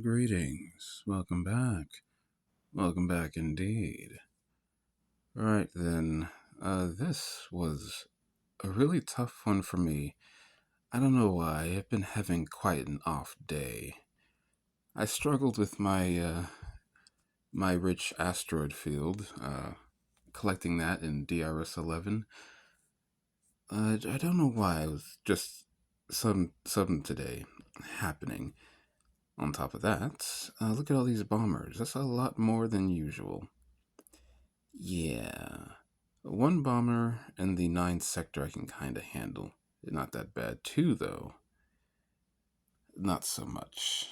Greetings. Welcome back. Welcome back indeed. Right then, this was a really tough one for me. I don't know why. I've been having quite an off day. I struggled with my rich asteroid field, collecting that in DRS11. I don't know why. It was just something today happening. On top of that, look at all these bombers. That's a lot more than usual. Yeah. One bomber in the 9th sector I can kind of handle. Not that bad. Two, though, not so much.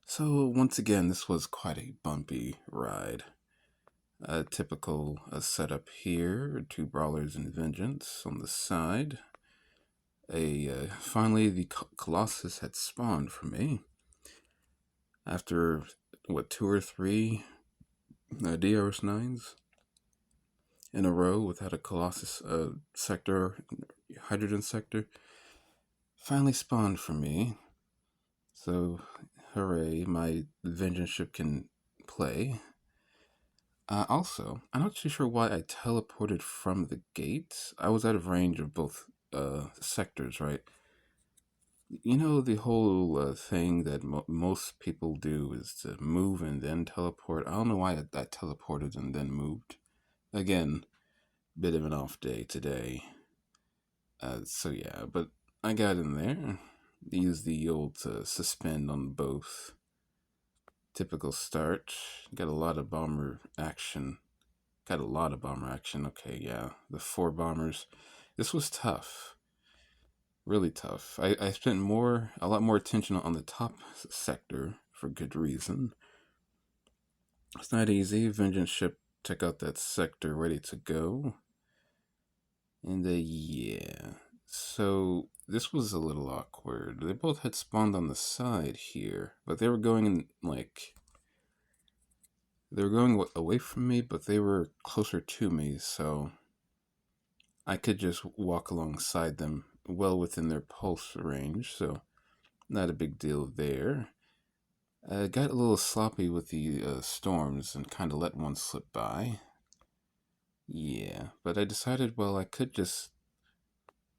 So, once again, this was quite a bumpy ride. A typical setup here, two Brawlers and Vengeance on the side. Finally, the Colossus had spawned for me. After, two or three DRS9s in a row without a Colossus sector, hydrogen sector, finally spawned for me. So, hooray, my vengeance ship can play. Also, I'm not too sure why I teleported from the gate. I was out of range of both sectors, right? You know, the whole thing that most people do is to move and then teleport. I don't know why I teleported and then moved. Again, bit of an off day today. So yeah, but I got in there. Used the old suspend on both. Typical start. Got a lot of bomber action. Okay, yeah. The 4 bombers. This was tough. Really tough. I spent a lot more attention on the top sector for good reason. It's not easy. Vengeance ship took out that sector ready to go. And yeah. So this was a little awkward. They both had spawned on the side here, but they were going in they were going away from me, but they were closer to me, so I could just walk alongside them well within their pulse range, so not a big deal there. I got a little sloppy with the storms and kind of let one slip by. Yeah, but I decided, well, I could just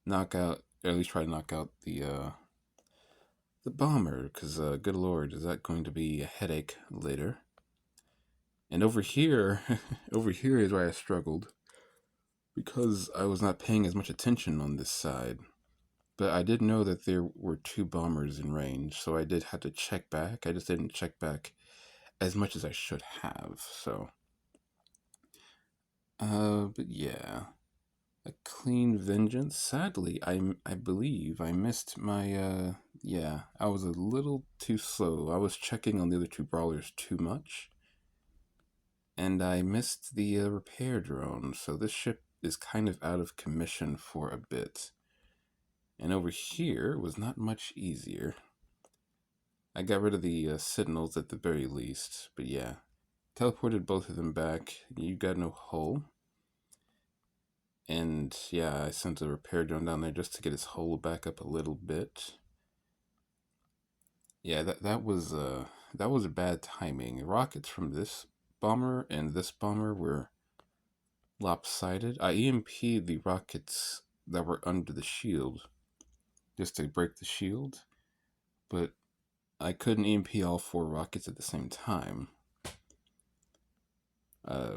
knock out, or at least try to knock out the bomber, because good lord, is that going to be a headache later. And over here, over here is where I struggled, because I was not paying as much attention on this side. But I did know that there were 2 bombers in range, so I did have to check back. I just didn't check back as much as I should have, so. But yeah. A clean vengeance. Sadly, I believe I missed my, yeah, I was a little too slow. I was checking on the other 2 brawlers too much. And I missed the repair drone, so this ship is kind of out of commission for a bit. And over here was not much easier. I got rid of the sentinels at the very least, but yeah. Teleported both of them back. You got no hull. And yeah, I sent a repair drone down there just to get his hull back up a little bit. Yeah, that was bad timing. Rockets from this bomber and this bomber were lopsided. I EMP'd the rockets that were under the shield just to break the shield, but I couldn't EMP all 4 rockets at the same time.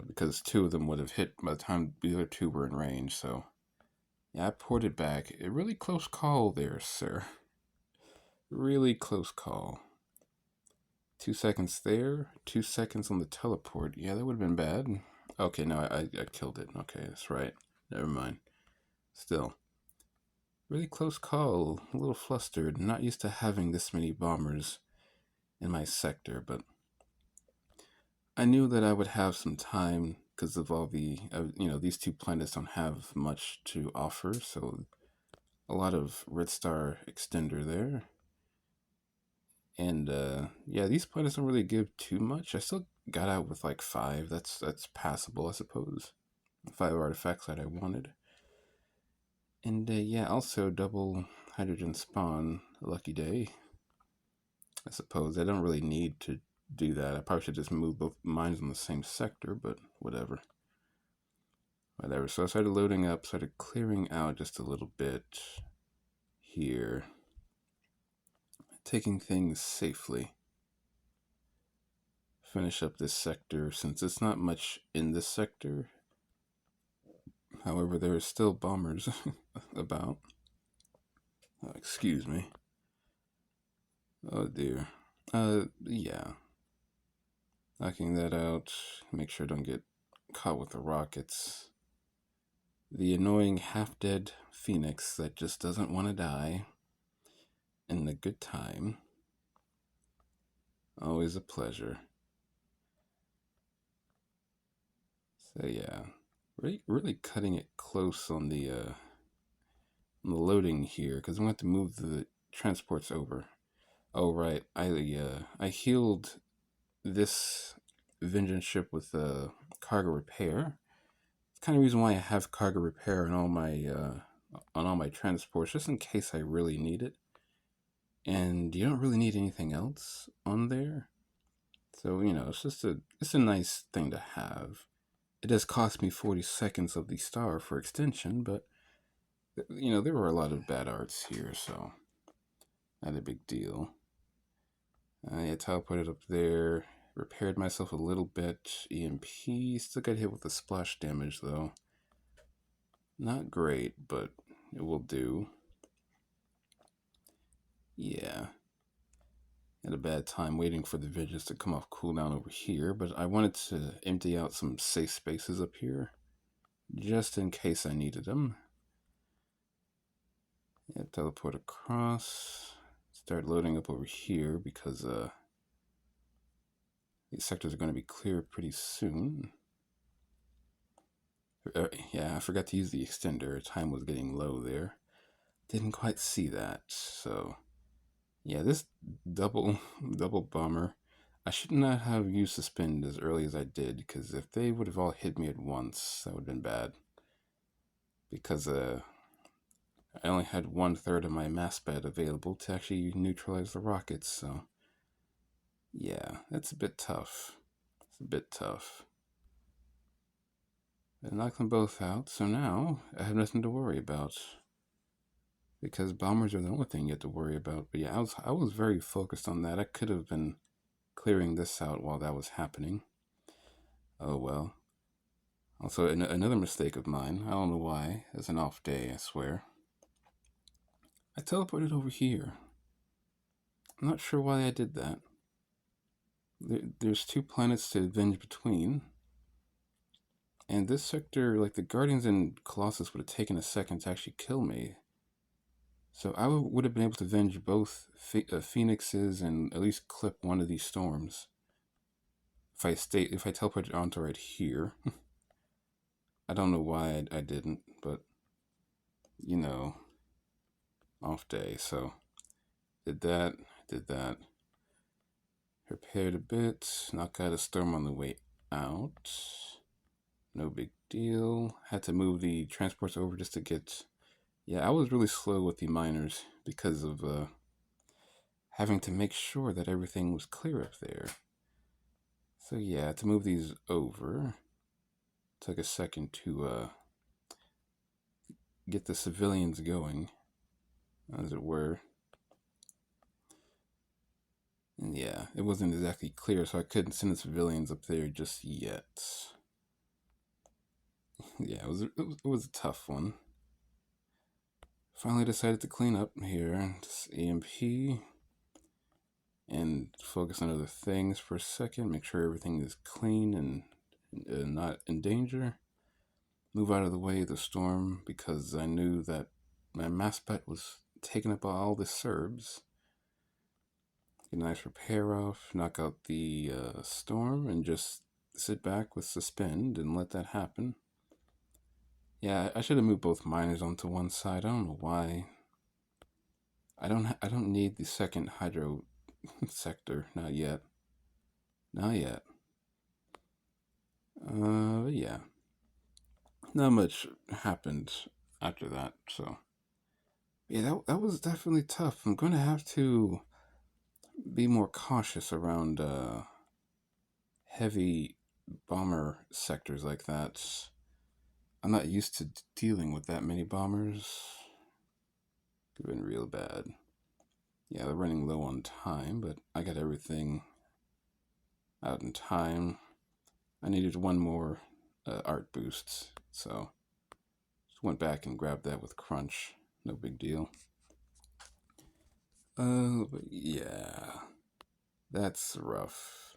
Because 2 of them would have hit by the time the other 2 were in range, so yeah, I ported back. A really close call there, sir. Really close call. 2 seconds there, 2 seconds on the teleport. Yeah, that would have been bad. Okay, no, I killed it. Okay, that's right. Never mind. Still. Really close call. A little flustered. Not used to having this many bombers in my sector, but I knew that I would have some time because of all the, these 2 planets don't have much to offer, so a lot of Red Star extender there. And yeah, these planets don't really give too much. I still got out with like 5. That's passable, I suppose. 5 artifacts that I wanted. And yeah, also double hydrogen spawn. Lucky day. I suppose I don't really need to do that. I probably should just move both mines in the same sector, but whatever. Whatever. So I started loading up, started clearing out just a little bit here, taking things safely. Finish up this sector since it's not much in this sector. However, there are still bombers about. Oh, excuse me. Oh dear. Yeah. Knocking that out. Make sure I don't get caught with the rockets. The annoying half-dead phoenix that just doesn't want to die. In a good time. Always a pleasure. So yeah, really cutting it close on the loading here because I'm going to have to move the transports over. Oh right, I healed this vengeance ship with cargo repair. It's kind of the reason why I have cargo repair on all my transports, just in case I really need it. And you don't really need anything else on there, so it's a nice thing to have. It does cost me 40 seconds of the star for extension, but there were a lot of bad arts here, so not a big deal. I teleported up there, repaired myself a little bit. EMP, still got hit with the splash damage though. Not great, but it will do. Yeah. Had a bad time waiting for the vengeance to come off cooldown over here, but I wanted to empty out some safe spaces up here, just in case I needed them. Yeah, teleport across. Start loading up over here because these sectors are going to be clear pretty soon. Yeah, I forgot to use the extender. Time was getting low there. Didn't quite see that. So, yeah, this double bomber. I should not have used suspend as early as I did, because if they would have all hit me at once, that would have been bad. Because I only had 1/3 of my mass bed available to actually neutralize the rockets, so yeah, that's a bit tough. It's a bit tough. I knocked them both out, so now I have nothing to worry about. Because bombers are the only thing you have to worry about. But yeah, I was very focused on that. I could have been clearing this out while that was happening. Oh well. Also, another mistake of mine. I don't know why. It's an off day, I swear. I teleported over here. I'm not sure why I did that. There's 2 planets to avenge between. And this sector, like the Guardians and Colossus, would have taken a second to actually kill me. So I would have been able to avenge both phoenixes and at least clip one of these storms. If I teleport onto right here. I don't know why I didn't, but off day. So did that. Repaired a bit. Knock out a storm on the way out. No big deal. Had to move the transports over just to get. Yeah, I was really slow with the miners because of having to make sure that everything was clear up there. So yeah, to move these over, took a second to get the civilians going, as it were. And yeah, it wasn't exactly clear, so I couldn't send the civilians up there just yet. Yeah, it was a tough one. Finally decided to clean up here, just EMP, and focus on other things for a second, make sure everything is clean and not in danger. Move out of the way of the storm because I knew that my mass bet was taking up all the Serbs. Get a nice repair off, knock out the storm, and just sit back with suspend and let that happen. Yeah, I should have moved both miners onto one side. I don't know why. I don't need the second hydro sector. Not yet. Not yet. But yeah. Not much happened after that, so yeah, that was definitely tough. I'm gonna have to be more cautious around heavy bomber sectors like that. I'm not used to dealing with that many bombers. Could have been real bad. Yeah, they're running low on time, but I got everything out in time. I needed one more art boost, so just went back and grabbed that with Crunch. No big deal. But yeah, that's rough.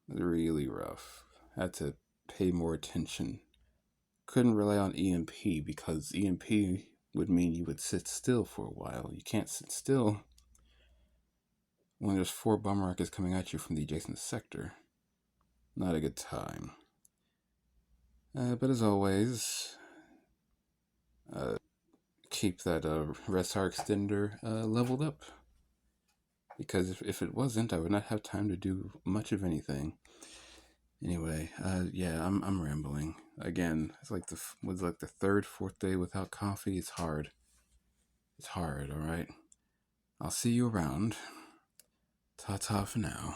Really rough. Had to pay more attention. Couldn't rely on EMP because EMP would mean you would sit still for a while. You can't sit still when there's 4 bomber rockets coming at you from the adjacent sector. Not a good time. But as always, keep that Resar extender leveled up. Because if it wasn't, I would not have time to do much of anything. Anyway, yeah, I'm rambling again. It's like the third, fourth day without coffee. It's hard. It's hard. All right. I'll see you around. Ta ta for now.